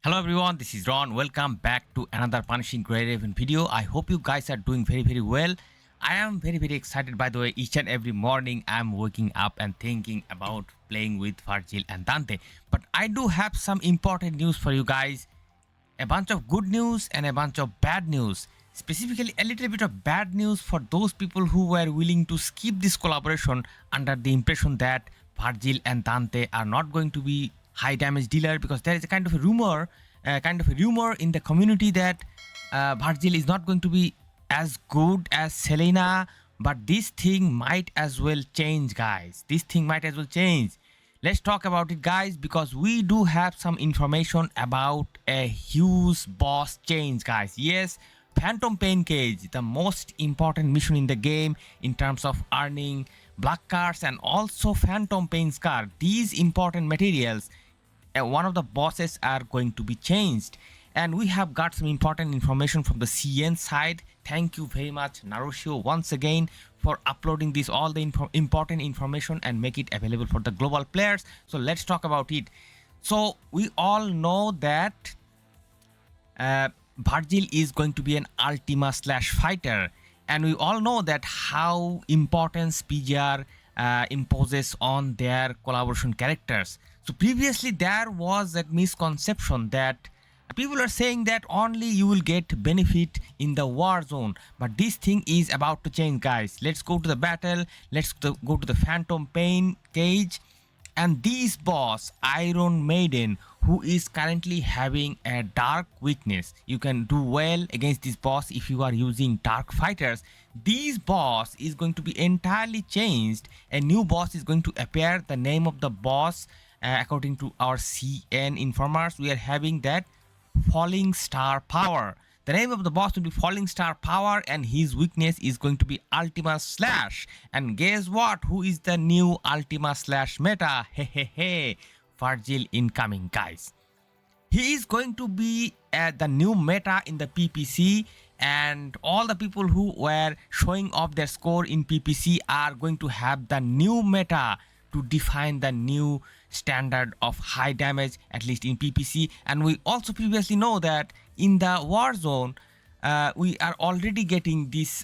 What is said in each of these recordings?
Hello everyone, this is Ron. Welcome back to another punishing grey raven video. I hope you guys are doing very well. I am very excited. By the way, each and every morning I'm waking up and thinking about playing with Virgil and Dante. But I do have some important news for you guys. A bunch of good news and a bunch of bad news. Specifically a little bit of bad news for those people who were willing to skip this collaboration under the impression that Virgil and Dante are not going to be high damage dealer, because there is a kind of a rumor in the community that Virgil is not going to be as good as Selena. But this thing might as well change, guys. This thing might as well change. Let's talk about it, guys, because we do have some information about a huge boss change, guys. Yes, Phantom Pain Cage, the most important mission in the game in terms of earning black cards and also Phantom Pain Scar. These important materials, one of the bosses are going to be changed, and we have got some important information from the CN side. Thank you very much, Narushio, once again for uploading this all the important information and make it available for the global players. So let's talk about it. So we all know that Virgil is going to be an Ultima slash fighter, and we all know that how importance PGR imposes on their collaboration characters. So previously there was that misconception that people are saying that only you will get benefit in the war zone, but this thing is about to change, guys. Let's go to the battle. Let's go to the Phantom Pain Cage, and this boss Iron Maiden, who is currently having a dark weakness. You can do well against this boss if you are using dark fighters. This boss is going to be entirely changed. A new boss is going to appear. The name of the boss, according to our CN informers, we are having that Falling Star Power. The name of the boss will be Falling Star Power, and his weakness is going to be Ultima Slash. And guess what? Who is the new Ultima Slash meta? Hey, Virgil incoming, guys. He is going to be the new meta in the PPC, and all the people who were showing off their score in PPC are going to have the new meta to define the new standard of high damage, at least in PPC. And we also previously know that in the war zone, we are already getting this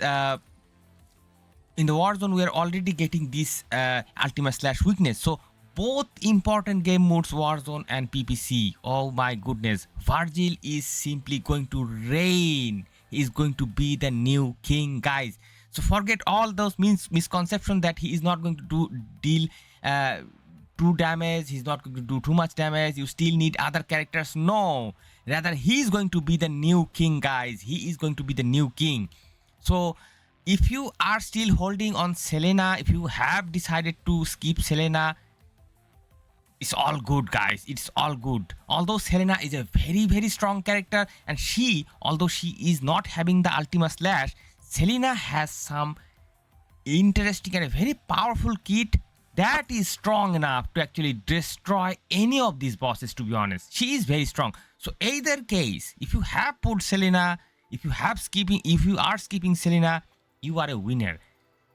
Ultima Slash weakness. So both important game modes, Warzone and PPC. Oh my goodness, Virgil is simply going to reign. He is going to be the new king, guys. So forget all those misconceptions that he is not going to deal true damage. He's not going to do too much damage. You still need other characters. No, rather he is going to be the new king, guys. He is going to be the new king. So if you are still holding on Selena, if you have decided to skip Selena, it's all good, guys. It's all good. Although Selena is a very strong character, and although she is not having the Ultima Slash, Selena has some interesting and a very powerful kit that is strong enough to actually destroy any of these bosses, to be honest. She is very strong. So either case, if you have put Selena, if you are skipping Selena, you are a winner.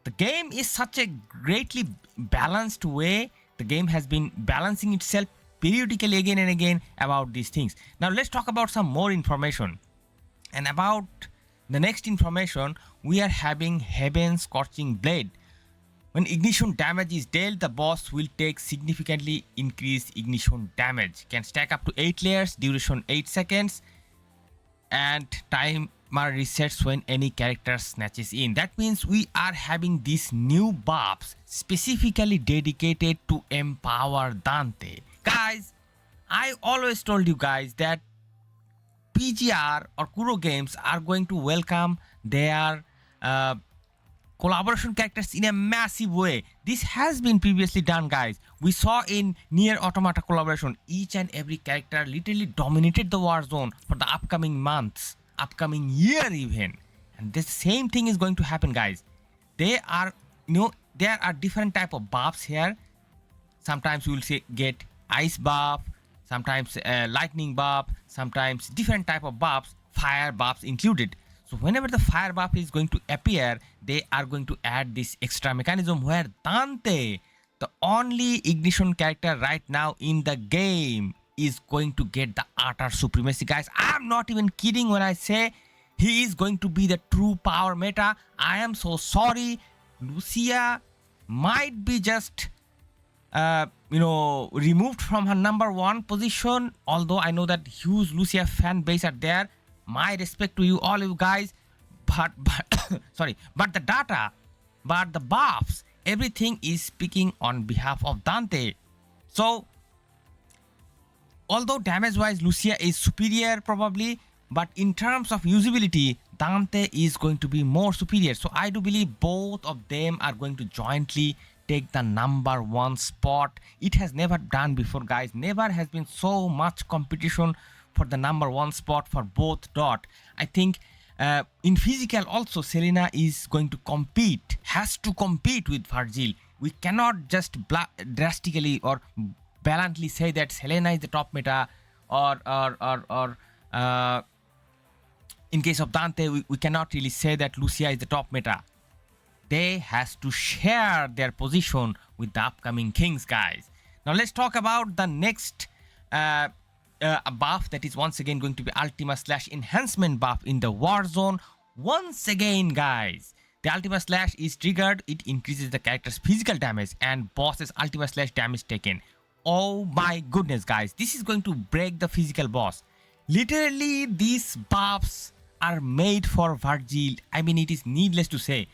The game is such a greatly balanced way. The game has been balancing itself periodically again and again about these things. Now let's talk about some more information. And about the next information, we are having Heaven Scorching Blade. When ignition damage is dealt, the boss will take significantly increased ignition damage. Can stack up to 8 layers, duration 8 seconds, and timer resets when any character snatches in. That means we are having these new buffs specifically dedicated to empower Dante. Guys, I always told you guys that PGR or Kuro Games are going to welcome their collaboration characters in a massive way. This has been previously done, guys. We saw in Nier Automata collaboration, each and every character literally dominated the war zone for the upcoming months, upcoming year even. And the same thing is going to happen, guys. There are different type of buffs here. Sometimes you will get ice buff, sometimes lightning buff, sometimes different type of buffs, fire buffs included. So whenever the fire buff is going to appear, they are going to add this extra mechanism where Dante, the only ignition character right now in the game, is going to get the utter supremacy, guys. I'm not even kidding when I say he is going to be the true power meta. I am so sorry. Lucia might be just removed from her number one position. Although I know that huge Lucia fan base are there. My respect to you, all you guys. But sorry, but the data, but the buffs, everything is speaking on behalf of Dante. So, although damage-wise Lucia is superior probably, but in terms of usability, Dante is going to be more superior. So I do believe both of them are going to jointly take the number one spot. It has never done before, guys. Never has been so much competition for the number one spot for both dot. I think in physical also Selena is going to compete, has to compete with Virgil. We cannot just drastically or bluntly say that Selena is the top meta, or in case of Dante, we cannot really say that Lucia is the top meta. They has to share their position with the upcoming kings, guys. Now let's talk about the next buff that is once again going to be Ultima Slash enhancement buff in the Warzone. Once again, guys, the Ultima Slash is triggered. It increases the character's physical damage and boss's Ultima Slash damage taken. Oh my goodness, guys, this is going to break the physical boss. Literally, these buffs are made for Virgil. I mean, it is needless to say.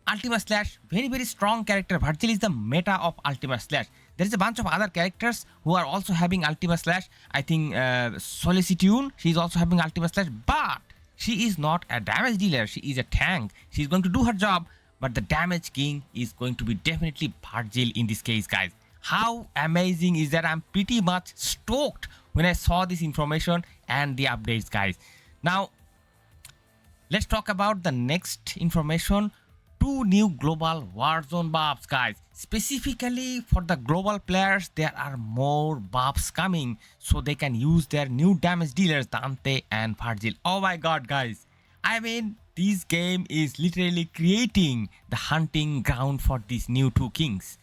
Ultima Slash, very, very strong character. Virgil is the meta of Ultima Slash. There is a bunch of other characters who are also having Ultima Slash. I think Solicitude, she is also having Ultima Slash, but she is not a damage dealer. She is a tank. She is going to do her job, but the damage king is going to be definitely Virgil in this case, guys. How amazing is that? I'm pretty much stoked when I saw this information and the updates, guys. Now, let's talk about the next information. 2 new global Warzone buffs, guys. Specifically for the global players, there are more buffs coming so they can use their new damage dealers, Dante and Virgil. Oh my god, guys. I mean, this game is literally creating the hunting ground for these new 2 kings.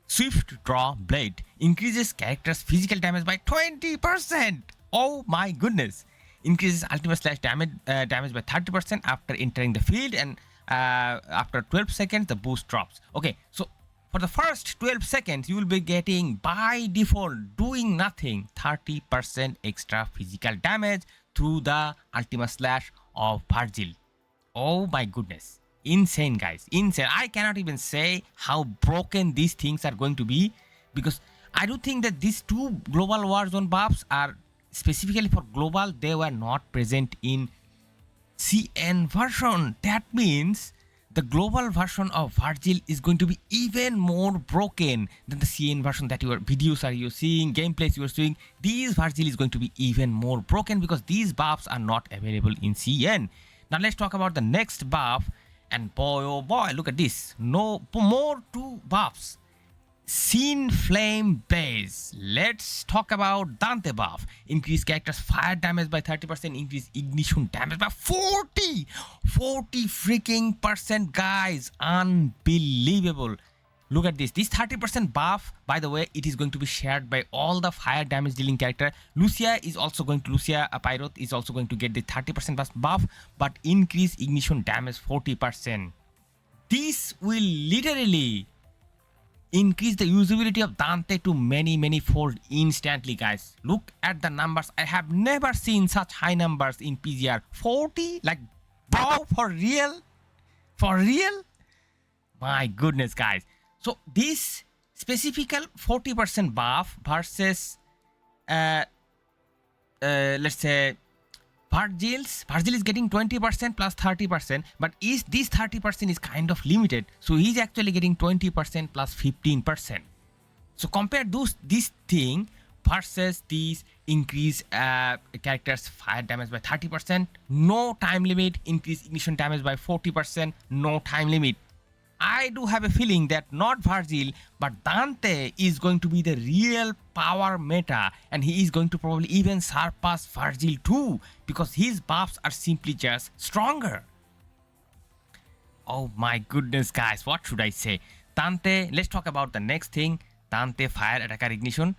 Swift Draw Blade increases character's physical damage by 20%. Oh my goodness. Increases Ultima Slash damage by 30% after entering the field, and after 12 seconds the boost drops. Okay, so for the first 12 seconds you will be getting by default, doing nothing, 30% extra physical damage through the Ultima Slash of Virgil. Oh my goodness. Insane, guys. Insane. I cannot even say how broken these things are going to be, because I do think that these 2 global Warzone buffs are specifically for global. They were not present in CN version. That means the global version of Virgil is going to be even more broken than the CN version that your videos are you seeing, gameplays you are seeing. These Virgil is going to be even more broken because these buffs are not available in CN. Now let's talk about the next buff. And boy, oh boy, look at this. No more 2 buffs. Scene Flame Base. Let's talk about Dante buff. Increase character's fire damage by 30%. Increase ignition damage by 40 freaking percent, guys. Unbelievable. Look at this. This 30% buff, by the way, it is going to be shared by all the fire damage dealing character. Lucia is also going to, Pyroth is also going to get the 30% buff, but increase ignition damage 40%. This will literally increase the usability of Dante to many fold instantly, guys. Look at the numbers. I have never seen such high numbers in PGR. 40? Like, bro, for real? For real? My goodness, guys. So this specific 40% buff versus let's say Virgil is getting 20% plus 30%, but this 30% is kind of limited, so he's actually getting 20% plus 15%. So compare this thing versus these increase characters fire damage by 30%, no time limit, increase ignition damage by 40%, no time limit. I do have a feeling that not Virgil, but Dante is going to be the real power meta, and he is going to probably even surpass Virgil too, because his buffs are simply just stronger. Oh my goodness, guys, what should I say? Dante, let's talk about the next thing. Dante fire attacker ignition.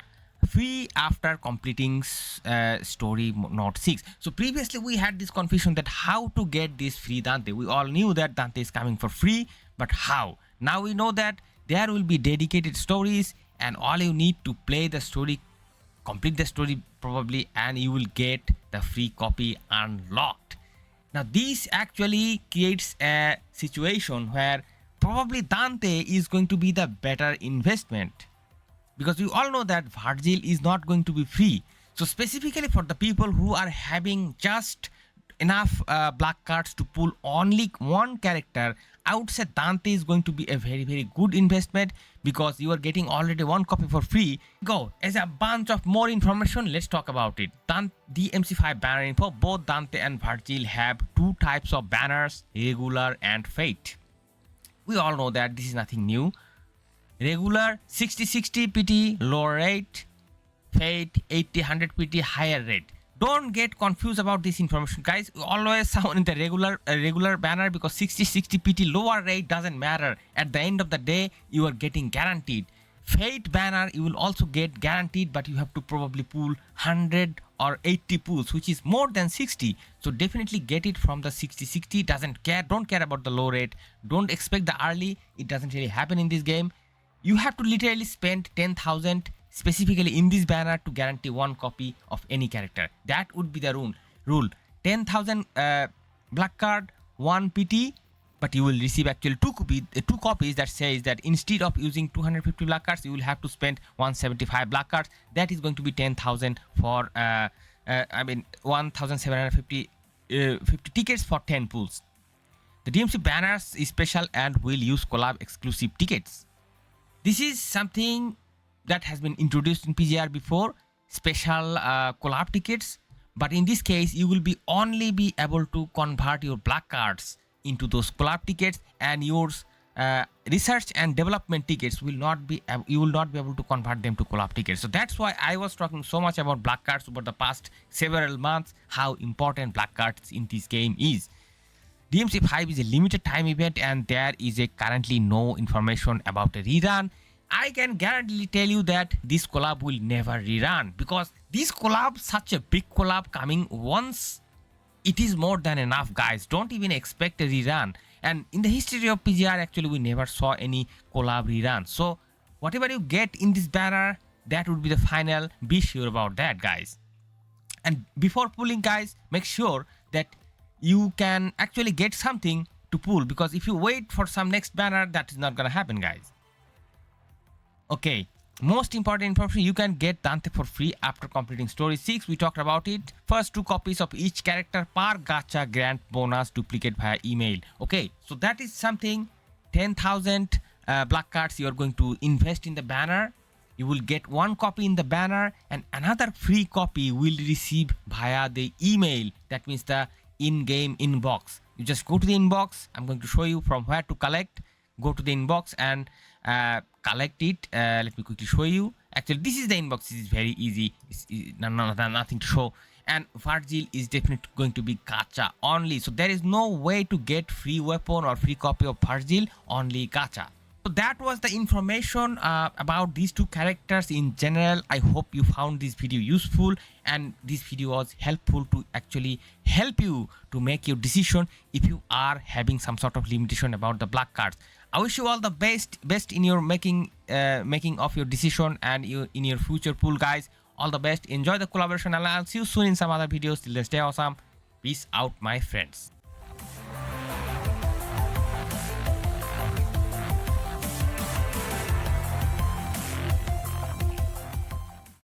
free after completing story node 6. So previously we had this confusion that how to get this free Dante. We all knew that Dante is coming for free, but how? Now we know that there will be dedicated stories, and all you need to play the story, complete the story probably, and you will get the free copy unlocked. Now this actually creates a situation where probably Dante is going to be the better investment, because we all know that Virgil is not going to be free. So specifically for the people who are having just enough black cards to pull only one character, I would say Dante is going to be a very good investment, because you are getting already one copy for free. Go as a bunch of more information, let's talk about it. DMC5 banner info. Both Dante and Virgil have two types of banners, regular and fate. We all know that this is nothing new. Regular 60-60 PT lower rate, fate 80-100 PT higher rate. Don't get confused about this information, guys. Always sound in the regular banner, because 60-60 PT lower rate doesn't matter. At the end of the day, you are getting guaranteed. Fate banner you will also get guaranteed, but you have to probably pull 100 or 80 pulls, which is more than 60. So definitely get it from the 60-60. Don't care about the low rate. Don't expect the early. It doesn't really happen in this game. You have to literally spend 10,000 specifically in this banner to guarantee one copy of any character. That would be the rule. 10,000 black card, 1 PT, but you will receive actually two copies. That says that instead of using 250 black cards, you will have to spend 175 black cards. That is going to be 10,000 for 1,750 50 tickets for 10 pulls. The DMC banners is special and will use collab exclusive tickets. This is something that has been introduced in PGR before, special collab tickets, but in this case you will only be able to convert your black cards into those collab tickets, and your research and development tickets you will not be able to convert them to collab tickets. So that's why I was talking so much about black cards over the past several months, how important black cards in this game is. DMC5 is a limited time event, and there is currently no information about a rerun. I can guarantee tell you that this collab will never rerun, because this collab, such a big collab coming once, it is more than enough, guys. Don't even expect a rerun. And in the history of PGR, actually we never saw any collab rerun. So whatever you get in this banner, that would be the final. Be sure about that, guys. And before pulling, guys, make sure that you can actually get something to pull, because if you wait for some next banner, that is not gonna happen, guys. Okay, most important information, you can get Dante for free after completing story 6. We talked about it. First 2 copies of each character per gacha grant bonus duplicate via email. Okay, so that is something. 10,000 black cards you are going to invest in the banner. You will get 1 copy in the banner, and another free copy will receive via the email. That means the in-game inbox. You just go to the inbox. I'm going to show you from where to collect. Go to the inbox and collect it. Let me quickly show you. Actually, this is the inbox. This is very easy. It's nothing to show. And Virgil is definitely going to be gacha only. So there is no way to get free weapon or free copy of Virgil, only gacha. So that was the information about these 2 characters in general. I hope you found this video useful, and this video was helpful to actually help you to make your decision if you are having some sort of limitation about the black cards. I wish you all the best in your making of your decision and in your future pool, guys. All the best. Enjoy the collaboration, and I'll see you soon in some other videos. Till then, stay awesome. Peace out, my friends.